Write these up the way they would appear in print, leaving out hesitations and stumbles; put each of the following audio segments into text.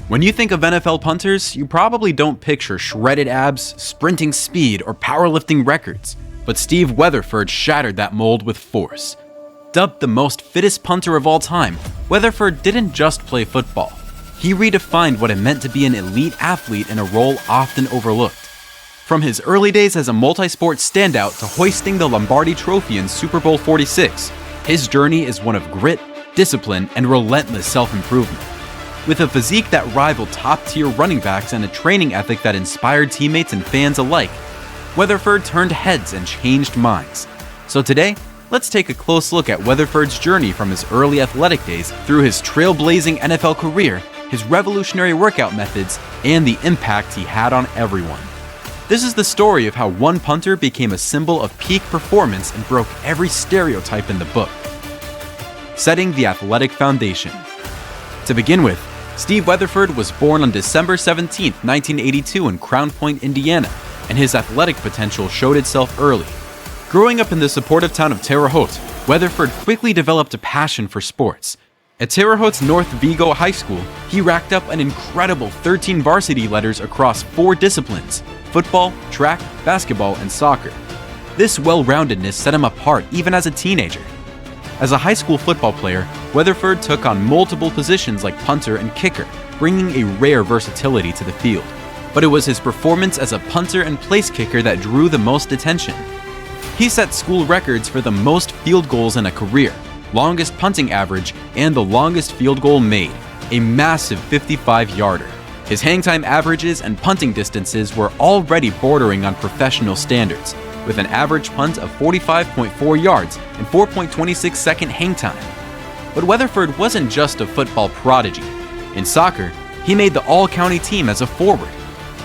When you think of NFL punters, you probably don't picture shredded abs, sprinting speed, or powerlifting records. But Steve Weatherford shattered that mold with force. Dubbed the most fittest punter of all time, Weatherford didn't just play football. He redefined what it meant to be an elite athlete in a role often overlooked. From his early days as a multi-sport standout to hoisting the Lombardi Trophy in Super Bowl 46, his journey is one of grit, discipline, and relentless self-improvement. With a physique that rivaled top-tier running backs and a training ethic that inspired teammates and fans alike, Weatherford turned heads and changed minds. So today, let's take a close look at Weatherford's journey from his early athletic days through his trailblazing NFL career, his revolutionary workout methods, and the impact he had on everyone. This is the story of how one punter became a symbol of peak performance and broke every stereotype in the book. Setting the athletic foundation. To begin with, Steve Weatherford was born on December 17, 1982 in Crown Point, Indiana, and his athletic potential showed itself early. Growing up in the supportive town of Terre Haute, Weatherford quickly developed a passion for sports. At Terre Haute's North Vigo High School, he racked up an incredible 13 varsity letters across 4 disciplines: football, track, basketball, and soccer. This well-roundedness set him apart even as a teenager. As a high school football player, Weatherford took on multiple positions like punter and kicker, bringing a rare versatility to the field. But it was his performance as a punter and place kicker that drew the most attention. He set school records for the most field goals in a career, longest punting average, and the longest field goal made, a massive 55-yarder. His hang time averages and punting distances were already bordering on professional standards, with an average punt of 45.4 yards and 4.26 second hang time. But Weatherford wasn't just a football prodigy. In soccer, he made the all-county team as a forward.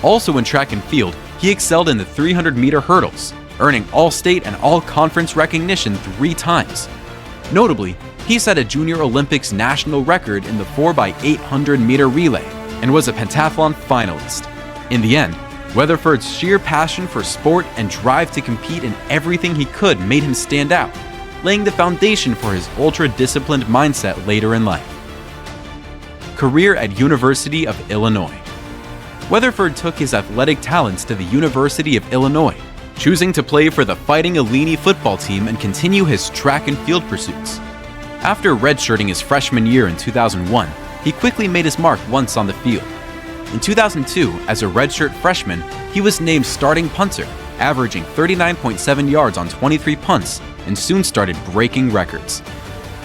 Also in track and field, he excelled in the 300-meter hurdles, earning all-state and all-conference recognition 3 times. Notably, he set a Junior Olympics national record in the 4x800-meter relay and was a pentathlon finalist. In the end, Weatherford's sheer passion for sport and drive to compete in everything he could made him stand out, laying the foundation for his ultra-disciplined mindset later in life. Career at University of Illinois. Weatherford took his athletic talents to the University of Illinois, choosing to play for the Fighting Illini football team and continue his track and field pursuits. After redshirting his freshman year in 2001, he quickly made his mark once on the field. In 2002, as a redshirt freshman, he was named starting punter, averaging 39.7 yards on 23 punts, and soon started breaking records.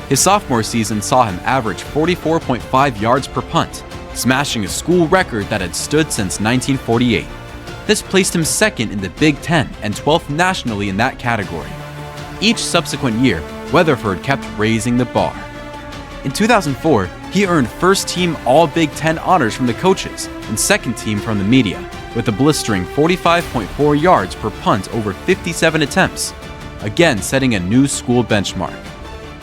His sophomore season saw him average 44.5 yards per punt, smashing a school record that had stood since 1948. This placed him second in the Big Ten and 12th nationally in that category. Each subsequent year, Weatherford kept raising the bar. In 2004, he earned first-team All-Big Ten honors from the coaches and second-team from the media, with a blistering 45.4 yards per punt over 57 attempts, again setting a new school benchmark.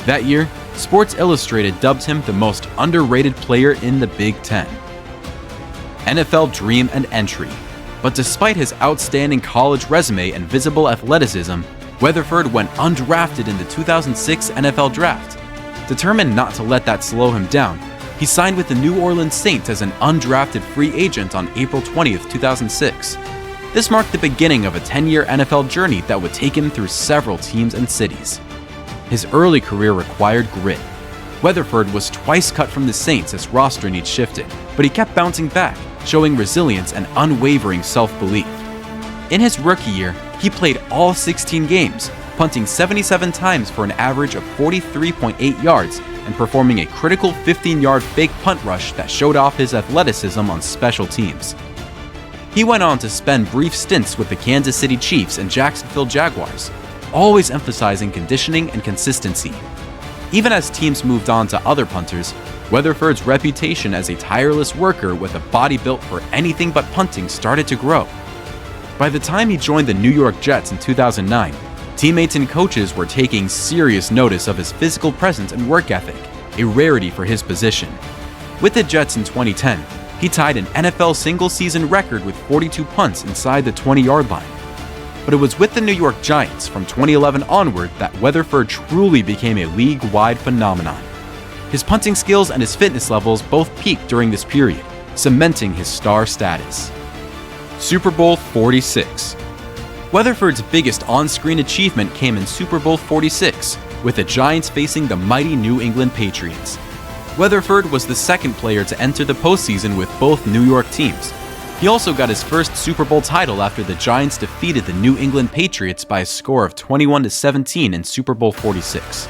That year, Sports Illustrated dubbed him the most underrated player in the Big Ten. NFL dream and entry. But despite his outstanding college resume and visible athleticism, Weatherford went undrafted in the 2006 NFL Draft. Determined not to let that slow him down, he signed with the New Orleans Saints as an undrafted free agent on April 20, 2006. This marked the beginning of a 10-year NFL journey that would take him through several teams and cities. His early career required grit. Weatherford was twice cut from the Saints as roster needs shifted, but he kept bouncing back, showing resilience and unwavering self-belief. In his rookie year, he played all 16 games, punting 77 times for an average of 43.8 yards and performing a critical 15-yard fake punt rush that showed off his athleticism on special teams. He went on to spend brief stints with the Kansas City Chiefs and Jacksonville Jaguars, always emphasizing conditioning and consistency. Even as teams moved on to other punters, Weatherford's reputation as a tireless worker with a body built for anything but punting started to grow. By the time he joined the New York Jets in 2009, teammates and coaches were taking serious notice of his physical presence and work ethic, a rarity for his position. With the Jets in 2010, he tied an NFL single-season record with 42 punts inside the 20-yard line. But it was with the New York Giants from 2011 onward that Weatherford truly became a league-wide phenomenon. His punting skills and his fitness levels both peaked during this period, cementing his star status. Super Bowl 46. Weatherford's biggest on-screen achievement came in Super Bowl 46, with the Giants facing the mighty New England Patriots. Weatherford was the second player to enter the postseason with both New York teams. He also got his first Super Bowl title after the Giants defeated the New England Patriots by a score of 21-17 in Super Bowl 46.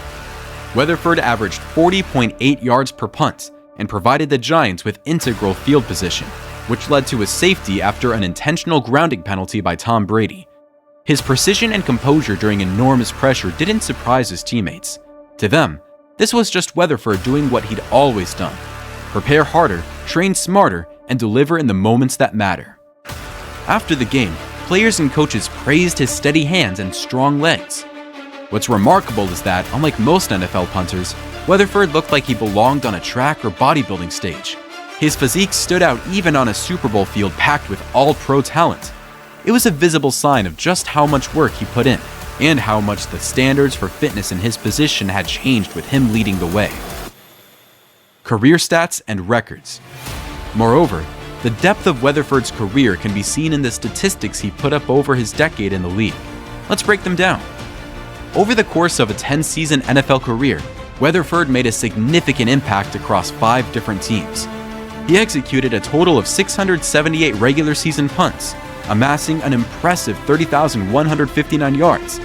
Weatherford averaged 40.8 yards per punt and provided the Giants with integral field position, which led to a safety after an intentional grounding penalty by Tom Brady. His precision and composure during enormous pressure didn't surprise his teammates. To them, this was just Weatherford doing what he'd always done: prepare harder, train smarter, and deliver in the moments that matter. After the game, players and coaches praised his steady hands and strong legs. What's remarkable is that, unlike most NFL punters, Weatherford looked like he belonged on a track or bodybuilding stage. His physique stood out even on a Super Bowl field packed with all-pro talent. It was a visible sign of just how much work he put in, and how much the standards for fitness in his position had changed with him leading the way. Career stats and records. Moreover, the depth of Weatherford's career can be seen in the statistics he put up over his decade in the league. Let's break them down. Over the course of a 10-season NFL career, Weatherford made a significant impact across 5 different teams. He executed a total of 678 regular season punts, amassing an impressive 30,159 yards.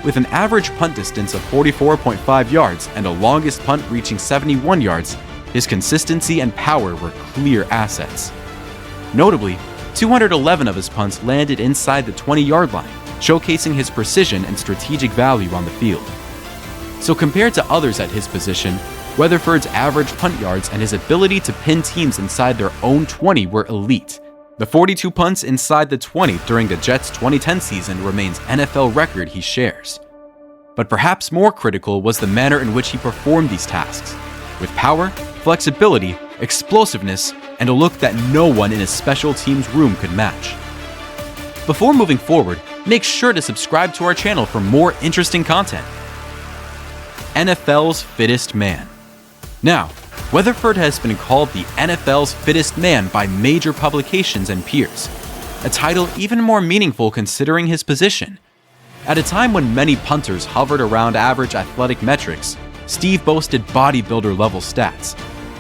With an average punt distance of 44.5 yards and a longest punt reaching 71 yards, his consistency and power were clear assets. Notably, 211 of his punts landed inside the 20-yard line, showcasing his precision and strategic value on the field. So compared to others at his position, Weatherford's average punt yards and his ability to pin teams inside their own 20 were elite. The 42 punts inside the 20 during the Jets' 2010 season remains NFL record he shares. But perhaps more critical was the manner in which he performed these tasks, with power, flexibility, explosiveness, and a look that no one in his special teams room could match. Before moving forward, make sure to subscribe to our channel for more interesting content. NFL's Fittest Man. Now, Weatherford has been called the NFL's Fittest Man by major publications and peers, a title even more meaningful considering his position. At a time when many punters hovered around average athletic metrics, Steve boasted bodybuilder-level stats.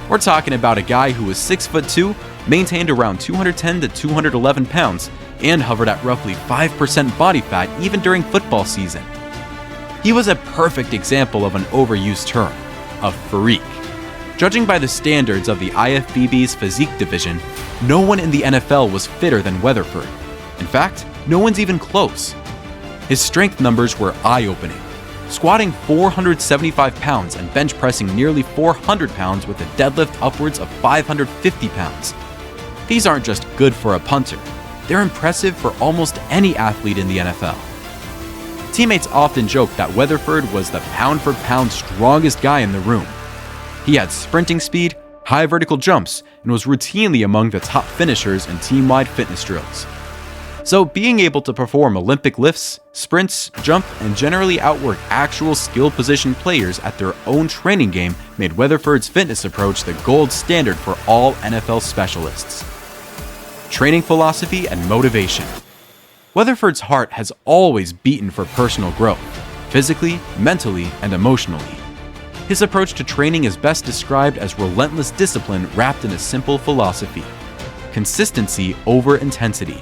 We're talking about a guy who was 6'2", maintained around 210 to 211 pounds, and hovered at roughly 5% body fat even during football season. He was a perfect example of an overused term, a freak. Judging by the standards of the IFBB's physique division, no one in the NFL was fitter than Weatherford. In fact, no one's even close. His strength numbers were eye-opening, squatting 475 pounds and bench pressing nearly 400 pounds with a deadlift upwards of 550 pounds. These aren't just good for a punter, they're impressive for almost any athlete in the NFL. Teammates often joke that Weatherford was the pound-for-pound strongest guy in the room. He had sprinting speed, high vertical jumps, and was routinely among the top finishers in team-wide fitness drills. So being able to perform Olympic lifts, sprints, jump, and generally outwork actual skill-position players at their own training game made Weatherford's fitness approach the gold standard for all NFL specialists. Training philosophy and motivation. Weatherford's heart has always beaten for personal growth, physically, mentally, and emotionally. His approach to training is best described as relentless discipline wrapped in a simple philosophy: consistency over intensity.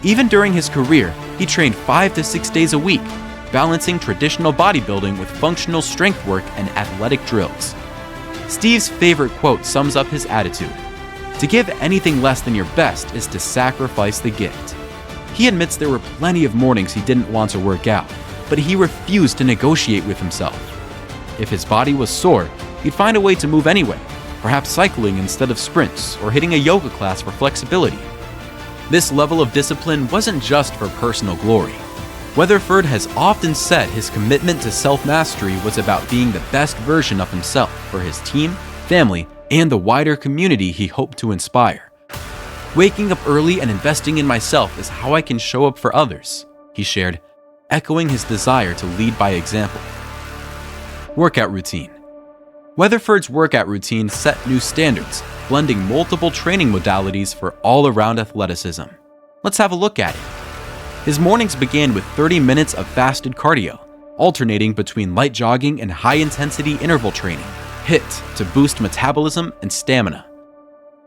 Even during his career, he trained 5 to 6 days a week, balancing traditional bodybuilding with functional strength work and athletic drills. Steve's favorite quote sums up his attitude: "To give anything less than your best is to sacrifice the gift." He admits there were plenty of mornings he didn't want to work out, but he refused to negotiate with himself. If his body was sore, he'd find a way to move anyway, perhaps cycling instead of sprints or hitting a yoga class for flexibility. This level of discipline wasn't just for personal glory. Weatherford has often said his commitment to self-mastery was about being the best version of himself for his team, family, and the wider community he hoped to inspire. "Waking up early and investing in myself is how I can show up for others," he shared, echoing his desire to lead by example. Workout routine. Weatherford's workout routine set new standards, blending multiple training modalities for all-around athleticism. Let's have a look at it. His mornings began with 30 minutes of fasted cardio, alternating between light jogging and high-intensity interval training, HIIT, to boost metabolism and stamina.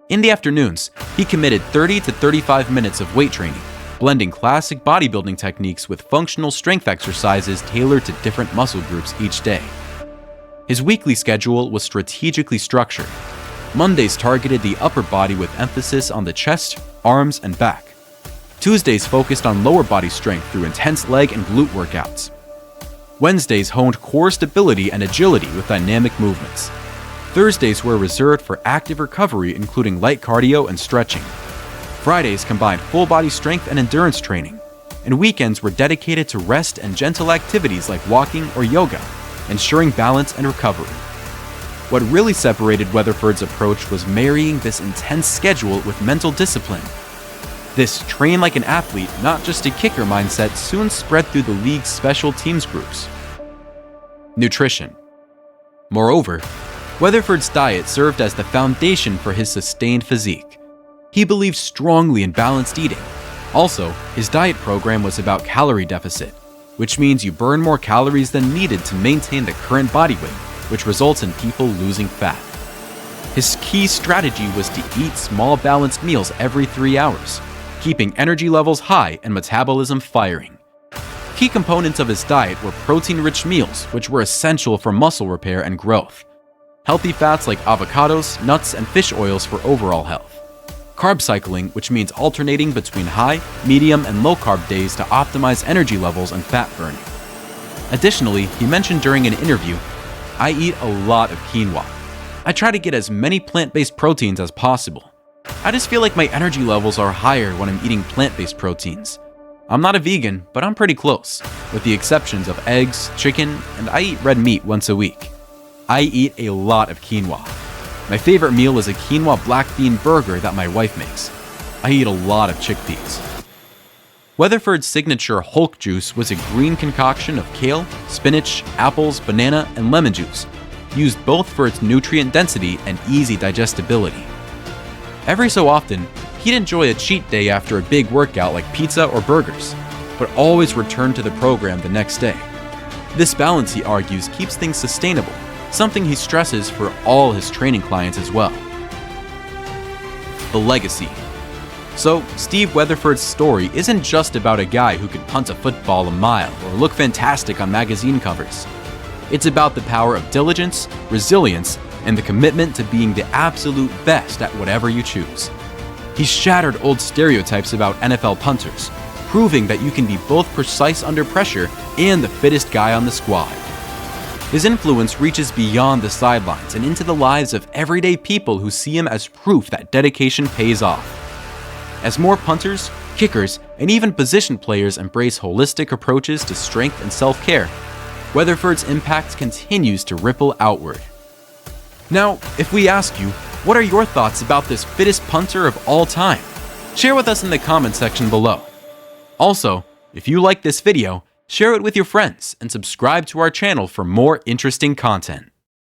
In the afternoons, he committed 30 to 35 minutes of weight training, blending classic bodybuilding techniques with functional strength exercises tailored to different muscle groups each day. His weekly schedule was strategically structured. Mondays targeted the upper body with emphasis on the chest, arms, and back. Tuesdays focused on lower body strength through intense leg and glute workouts. Wednesdays honed core stability and agility with dynamic movements. Thursdays were reserved for active recovery, including light cardio and stretching. Fridays combined full body strength and endurance training, and weekends were dedicated to rest and gentle activities like walking or yoga, ensuring balance and recovery. What really separated Weatherford's approach was marrying this intense schedule with mental discipline. This train like an athlete, not just a kicker mindset soon spread through the league's special teams groups. Nutrition. Moreover, Weatherford's diet served as the foundation for his sustained physique. He believed strongly in balanced eating. Also, his diet program was about calorie deficit, which means you burn more calories than needed to maintain the current body weight, which results in people losing fat. His key strategy was to eat small balanced meals every 3 hours, keeping energy levels high and metabolism firing. Key components of his diet were protein-rich meals, which were essential for muscle repair and growth. Healthy fats like avocados, nuts, and fish oils for overall health. Carb cycling, which means alternating between high, medium, and low-carb days to optimize energy levels and fat burning. Additionally, he mentioned during an interview, "I eat a lot of quinoa. I try to get as many plant-based proteins as possible. I just feel like my energy levels are higher when I'm eating plant-based proteins. I'm not a vegan, but I'm pretty close, with the exceptions of eggs, chicken, and I eat red meat once a week. I eat a lot of quinoa. My favorite meal is a quinoa black bean burger that my wife makes. I eat a lot of chickpeas." Weatherford's signature Hulk juice was a green concoction of kale, spinach, apples, banana, and lemon juice, used both for its nutrient density and easy digestibility. Every so often, he'd enjoy a cheat day after a big workout like pizza or burgers, but always return to the program the next day. This balance, he argues, keeps things sustainable, something he stresses for all his training clients as well. The legacy. So, Steve Weatherford's story isn't just about a guy who could punt a football a mile or look fantastic on magazine covers. It's about the power of diligence, resilience, and the commitment to being the absolute best at whatever you choose. He shattered old stereotypes about NFL punters, proving that you can be both precise under pressure and the fittest guy on the squad. His influence reaches beyond the sidelines and into the lives of everyday people who see him as proof that dedication pays off. As more punters, kickers, and even position players embrace holistic approaches to strength and self-care, Weatherford's impact continues to ripple outward. Now, if we ask you, what are your thoughts about this fittest punter of all time? Share with us in the comment section below. Also, if you like this video, share it with your friends and subscribe to our channel for more interesting content.